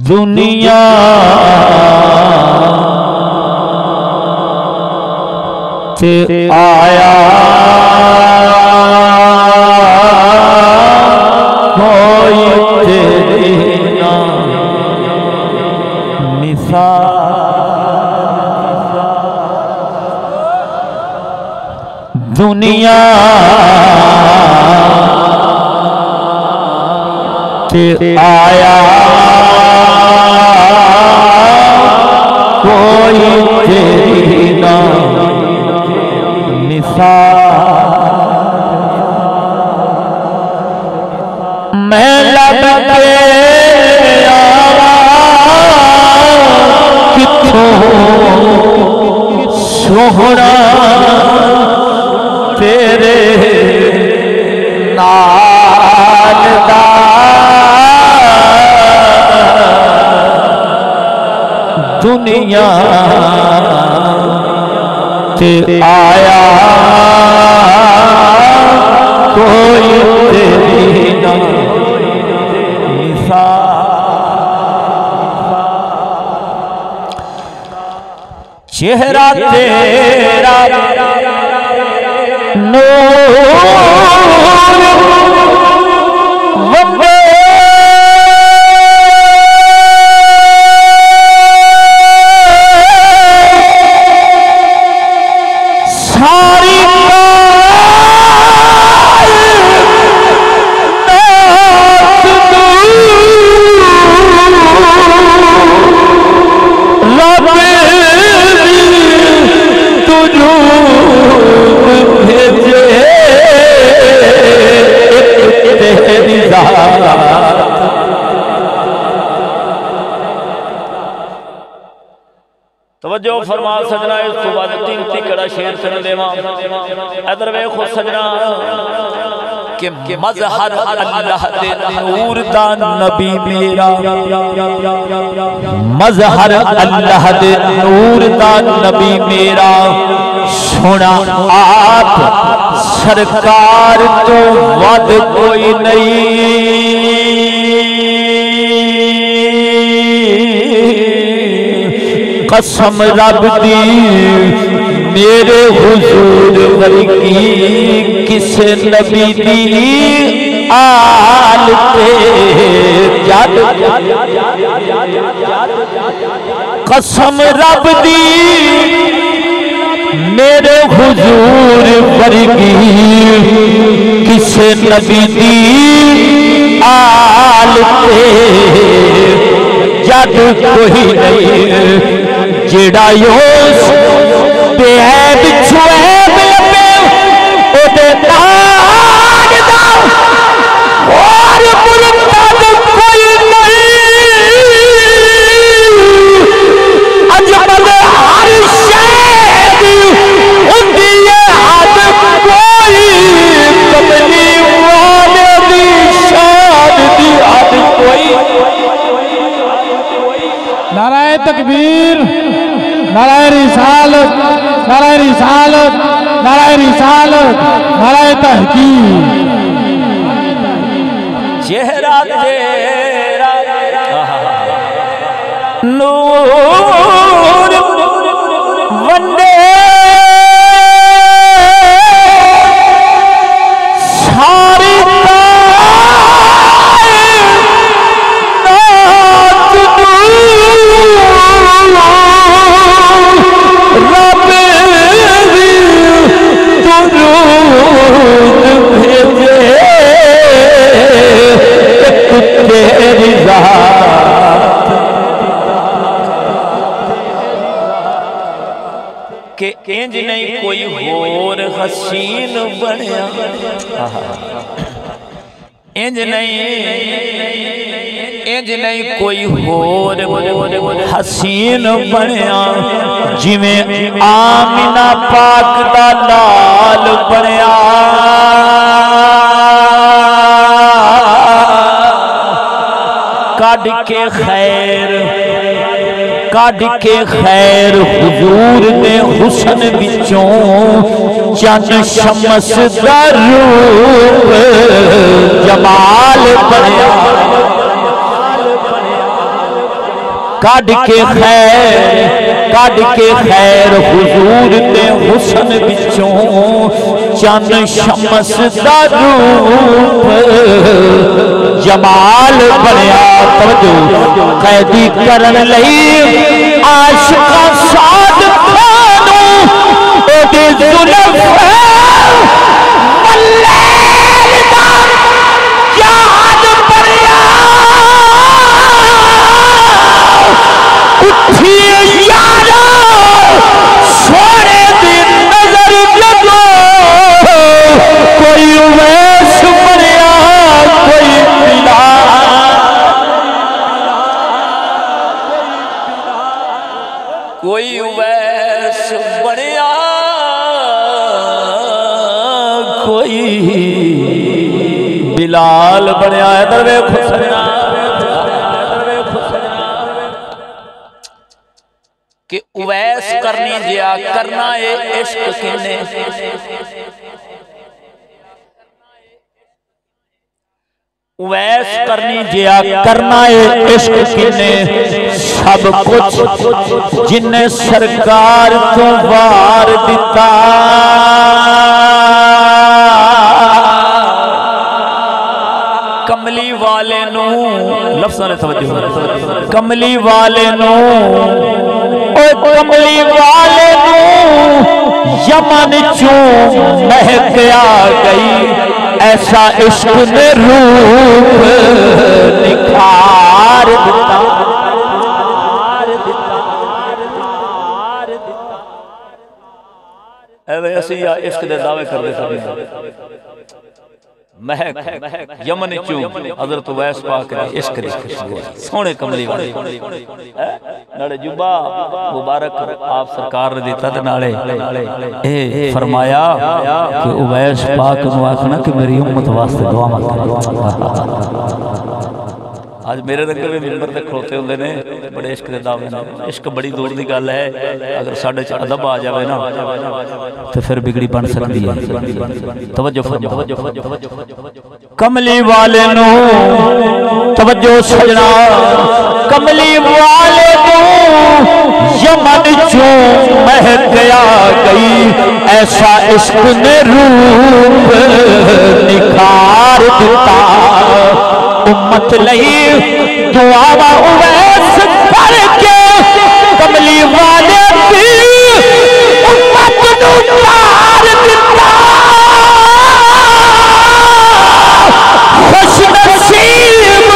दुनिया से आया कोई तेरी ना मिसाल। दुनिया से आया कोई तेरी ना मिसाल। मैं लब के आवा किथों सोहरा तेरे नाल दा दुनिया से आया कोई तेरी ना मिसाल। चेहरा तेरा नूर वंदे तवज्जो फरमा सजना। इस तो बाद तीन तिकड़ा शेर सुन देवा। इधर वेखो सजना कि मजहर अल्लाह दे नूर दा नबी मेरा, मजहर अल्लाह दे नूर दा नबी मेरा। सोना आप सरकार तो वध कोई नहीं। कसम रब दी मेरे हुजूर वर्गी किसे नबी दी आल ते जद। कसम रब दी मेरे हुजूर वर्गी किसे नबी दी आल ते जद कोई नहीं। जेड़ा योस बेऐब छुऐब लबे ओदे नाग दा और मुर्तद कोई नहीं। अजमल हर शै दी हुंदी है हद कोई। कमली वाले दी शान दी हद कोई। नाराए तकबीर, नाराए रिसालत, नाराए रिसालत, नाराए रिसालत, नाराए तहकीम। चेहरा तेरा नूर वंदे सारी के इंज नहीं कोई होर हसीन बनया। इंज नहीं कोई होर हसीन बनया। जिवें आमिना पाक दा लाल बनया। कढ़ के खैर काढ़ के खैर हुजूर दे हुस्न विचों चन शमस दा रूप जमाल बनया काढ़ के खैर हुजूर दे हुस्न विचों चन शमस दा रूप जमाल बनया तवज्जो कैदी करन लई आशिका साद खानू ओदे जुल्फ मल्लैल दा याद बनया उठी यारा सोने दी नजर जदो कोई वैस बनया कोई कोई वैस बनया कोई बिलाल बनया इधर वेखो सजना कि उवैस करनी जिया करना है इश्क किने उवैस करनी जिया करना है इश्क किने सब कुछ जिन्हें सरकार तो वार दिता कमली वाले नू लफ्ज़ां ने तवज्जो कमली वाले नू कमली वाले नू यमन चों महक आ गई ऐसा इश्क ने रूप निखार दिता ऐसे इश्क दे दावे करते महक यमन चू हज़रत उवैस पाक ने इश्क दी खुशबू सोने कमली वाले नाले जुबा मुबारक आप सरकार ने दिता ते नाले ए फरमाया कि उवैस पाक नू आखना कि मेरी उम्मत वास्ते दुआ मत कर आज मेरे रंगे भी मिंबर ते खड़ोते होंदे ने बड़े इश्क दे दावे ने इश्क बड़ी दूर दी गल है अगर साडे च अदब आ जावे ना तो फिर बिगड़ी बन सकती है तवज्जो कमली वाले नो तवज्जो सजना कमली वाले नो यमन चों महक आ गई ऐसा इश्क ने रूप निखार दिता उम्मत लई दुआवा उवैस करके कमली वाले दी उम्मत नू तार दिता खुश नसीब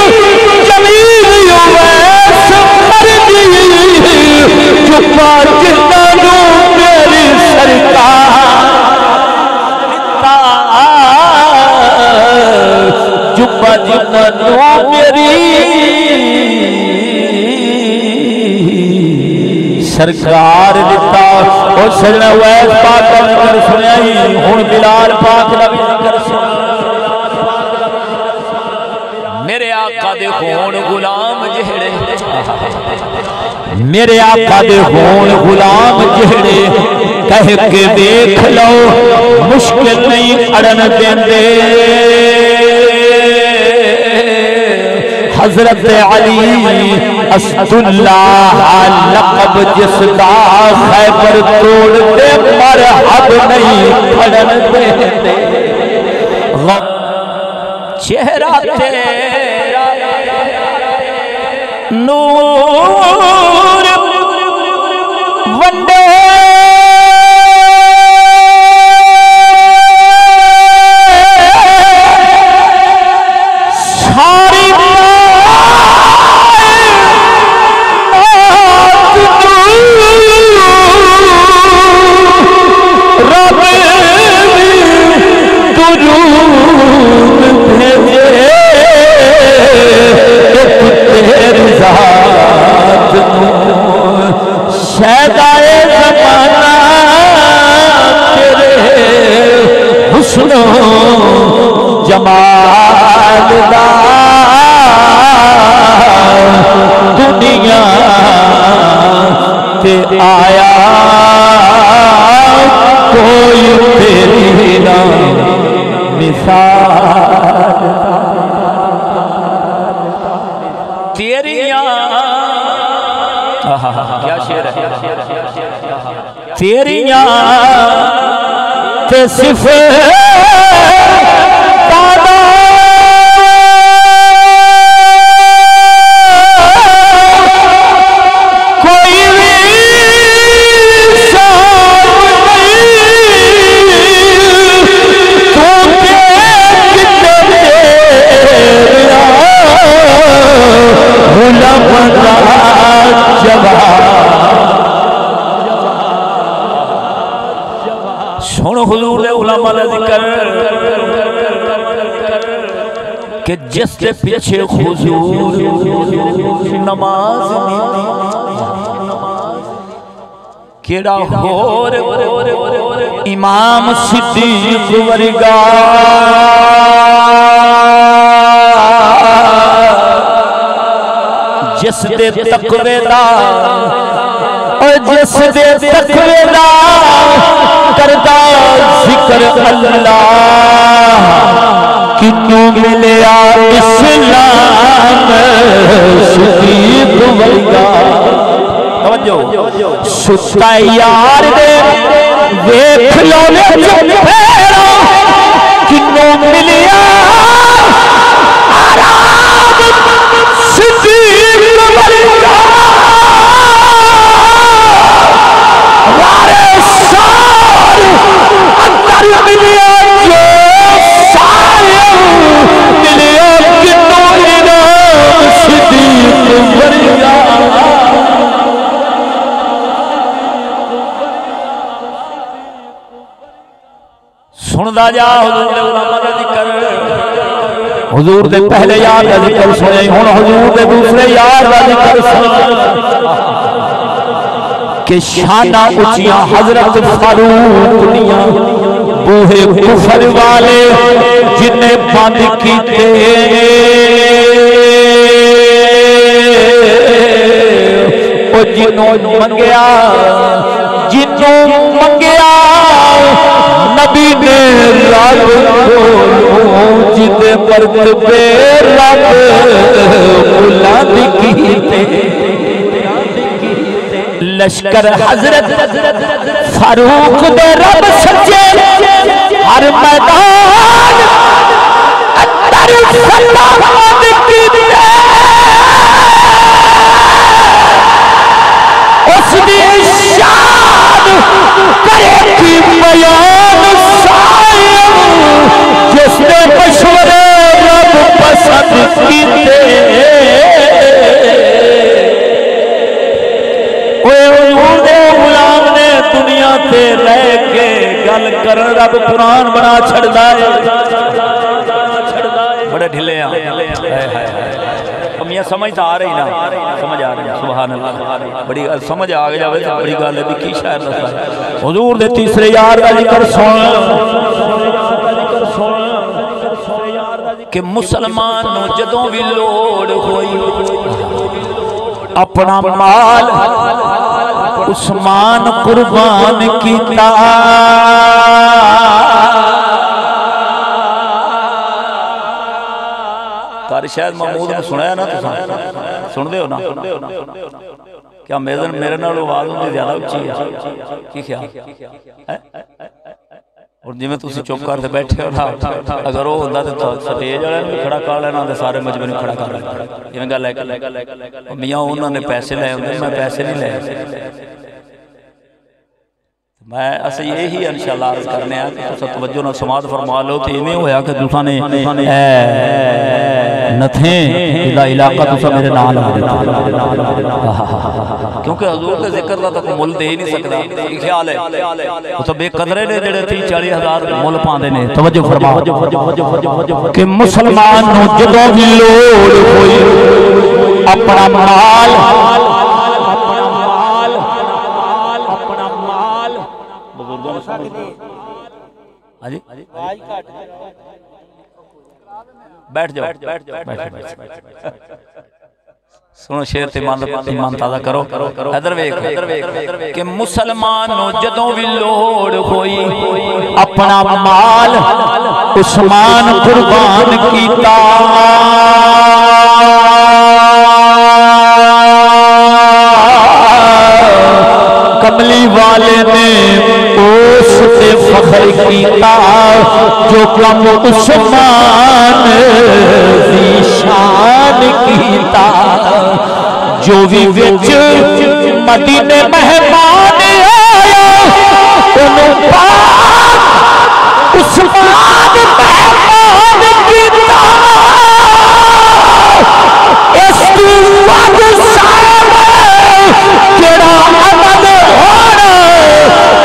जमील उवैस मर गई चुपा जिन्ना नू मेरी सरकार चुपा जिन्ना नू मेरी सरकार दिता और सजना उवैस पाक का जिक्र सुनिया ही हुण बिलाल पाक का भी जिक्र सुन मेरे आका दे होण गुलाम जेड़े मेरे आका दे होण गुलाम जेड़े कह के देख लो मुश्किल नहीं अड़न देंदे हजरत अली असदुल्लाह लक़ब जिसदा खैबर तोड़ते मरहब नहीं खड़न देते चेहरा तेरा नूर वंडे शहदाए ज़माना तेरे हुस्नो जमाल दा दुनिया ते आया कोई तेरी ना मिसाल तेरिया क्या शेर है तेरिया ते सुनो हुजूर दे उलमा दा जिक्र कि जिस दे पीछे हुजूर नमाज केड़ा होर इमाम सिद्दीक वर्गा जिस दे तकवे दा और जिस दे तकवे दा करदा जिक्र अल्लाह किन्नू मिलया इस्लाम सिद्दीक वर्गा तवज्जो सुता यार दे देख लो ने चुपेरा किन्नू मिलया आराम सिद्दीक वर्गा सुनदा जा हुजूर दे उलमा दा जिक्र हुजूर दे पहले यार दा जिक्र सुने हुण हुजूर दे दूसरे यार दा जिक्र सुन के शाना ऊंचियां हजरत फारूक दियां बूहे कुफर वाले जिन्ने बंद कीते ओ जिन्हों मंगया नबी ने रब को जिदे मर्तबे रब बुलंद कीते लश्कर हजरत फारूक दे रब सच्चे हर मैदान अंदर सलामत कीते उसदी शान करेगी बयान सायम जिसने मशवरे रब पसंद कीते गुलाम ने दुनिया ते रह के गल कर रब कुरान बना छड़दा है बड़े ढिले मियां समझ तो आ रही ना समझ आ रही सुभान अल्लाह बड़ी समझ आ जाए तो बड़ी गल है की शायर दसदा हुजूर दे तीसरे यार दा जिक्र सुन कि मुसलमान नु जदों भी लोड़ होई अपना माल उस्मान कुर्बान कीता कारी शायद महमूद ने सुनाया ना तुम सुनते हो ना क्या मेरे नाल आवाज उनकी ज्यादा उच्ची है की ख्याल और जिवें तुसीं चुप करके बैठे हो ना अगर वो होंदा तो स्टेज वाले ने खड़ा कर लेना तो सारे मजबे ने खड़ा कर लेना इवें गल है मियां उन्होंने पैसे ले आंदे मैं पैसे नहीं ले मैं अस यही इंशाअल्लाह अर्ज करने आ कि तुम तवज्जो नाल समाअत फरमा लो तो इवें होया कि तुसां ने नथे इला इलाका तुसां मेरे नाल आ दिता क्योंकि हुजूर के जिक्र दा तो मुल दे ही नहीं सकदा ख्याल है वो तो बेकदरे ने जेड़े 30-40 हज़ार मुल पांदे ने तवज्जो फरमा कि मुसलमान नु जदों भी लोड़ होई अपना माल बैठ जाओ सुनो शेर ते ईमान ताज़ा करो। इधर वेख कि मुसलमानों जदों भी लोड़ होई अपना माल उस्मान कुर्बान कीता। कमली वाले ने उस पे फख्र कीता जो कम उस्मान दी शान कीता। जो भी विच मदीने मेहमान आया उन्होंने पाक उस्मान मेहमान कीता। इस वद साहब केड़ा अमल होना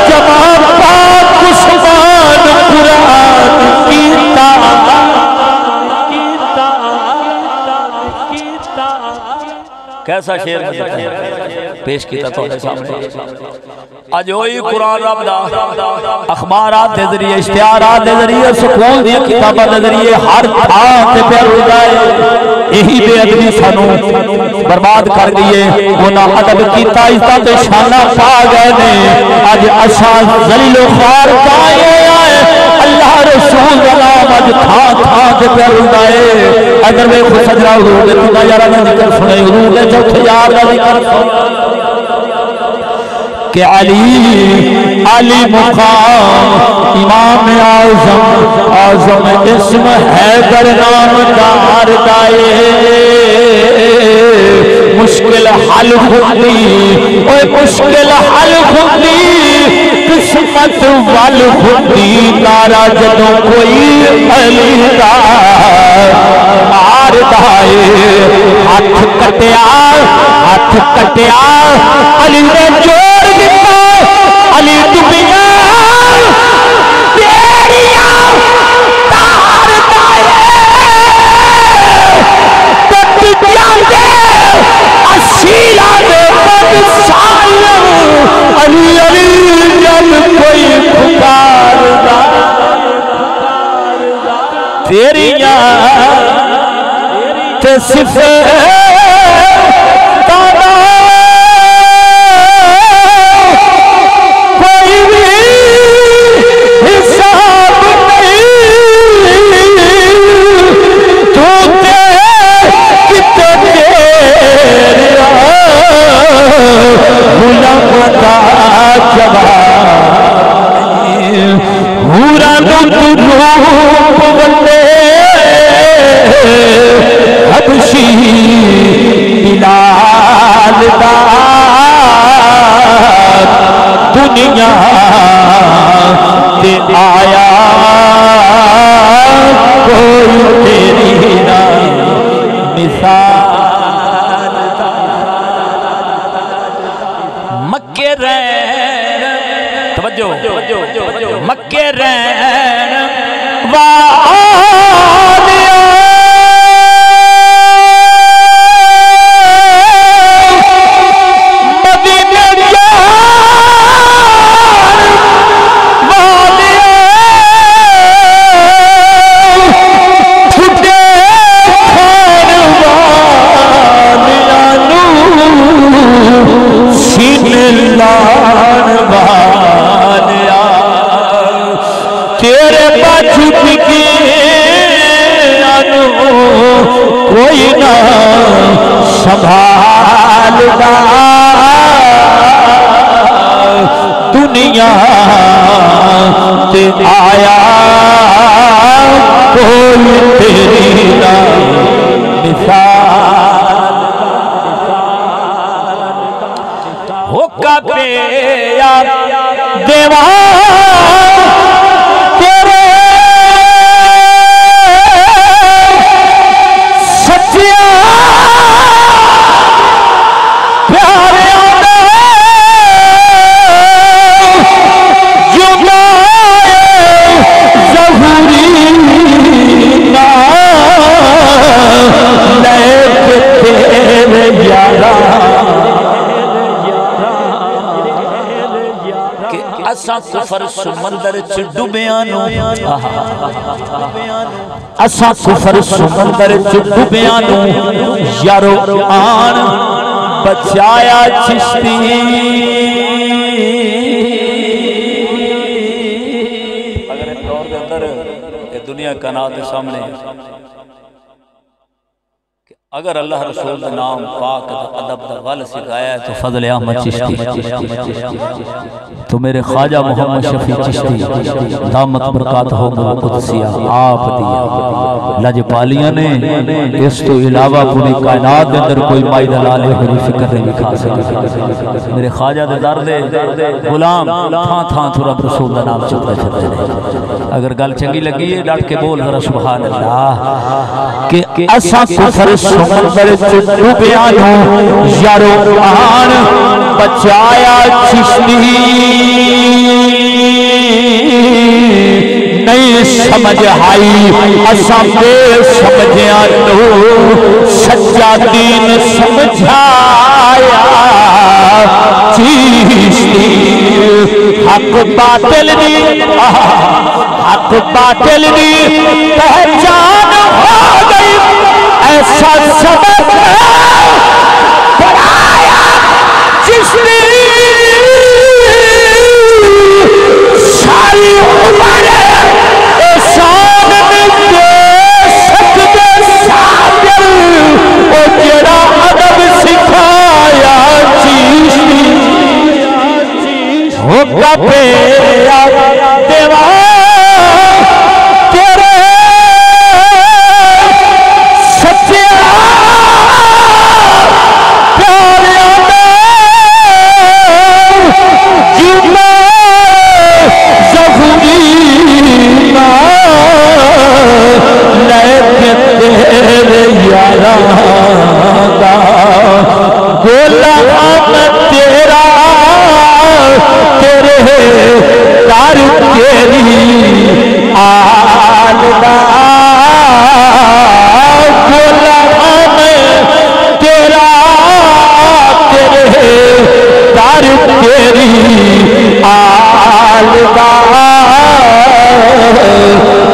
जमा पाक उस्मान कुरान कीता। कैसा शेर पेश किया तो अज वही कुरान रब दा अखबारात के जरिए इश्तिहारात के जरिए स्कूल दी किताबां के जरिए हर थां ते पे होता है। यही बेअदबी सानू बर्बाद कर दिए। उन्हां अदब कीता इज्जत ते शाना पा गए ने। अज असा जलीलो ख्वार पाए आए अल्लाह रसूल दा नाम अज थां थां ते पे होता है। अगर वे सजरा हुजूर दे तुदा यारा दा जिक्र सुने हुजूर दे चौथे यार दा जिक्र कि अली मुकाम इमाम आजम इस्म हैदर नामदार दाए। मुश्किल हल खुदी ओए मुश्किल हल खुदी किस्मत वल खुदी तारा जदों कोई अली दा मार दाए। हाथ कटिया अली ने जोड़ दिता। अली दुनिया तेरिया तार दाए कट जाते असीला दे बद साल। अली अली जब कोई पुकारदा तेरिया ते सिफे दुनिया ते आया कोई तेरी ना मिसाल। मक्के रैन तवज्जो मक्के रैन कोई ना संभालदा दुनिया ते आया कोई तेरी ना मिसाल। होका पे देवा असा कुफर समंदर च डुबिया नु असा कुफर समंदर च डुबिया नु यारो आन बचाया चिश्ती अगर इस दौर के अंदर ये दुनिया कायनात के सामने अगर अल्लाह रसूल का नाम पाक अदब दा वल सिखाया है तो फजल अहमद चिश्ती तो मेरे ख्वाजा मोहम्मद शफी चिश्ती दामत बरकत हो कुदसिया आप दिया लजपालियां ने इस तो इलावा पूरी कायनात के अंदर कोई माई दलाल होरी फिक्र नहीं खा सके मेरे ख्वाजा दे दर दे गुलाम थां थां थोड़ा रसूल दा नाम चुपते फिरते ने अगर गल चंगी लगी है डट के बोल जरा सुभान अल्लाह कि असा कुफर समंदर च डूबिया नु यारो आन बचाया चिश्ती नहीं समझ आई असा बेसमझिया नु सच्चा दीन समझाया चिश्ती हक बातिल दी पहचान हो गई ऐसा सबक पढ़ाया चिश्ती सारी उम्र एहसान में दे सकते साबिर ओ जेड़ा अदब सिखाया चिश्ती हो कपे देवा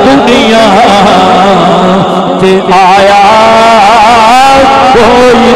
दुनिया से आया कोई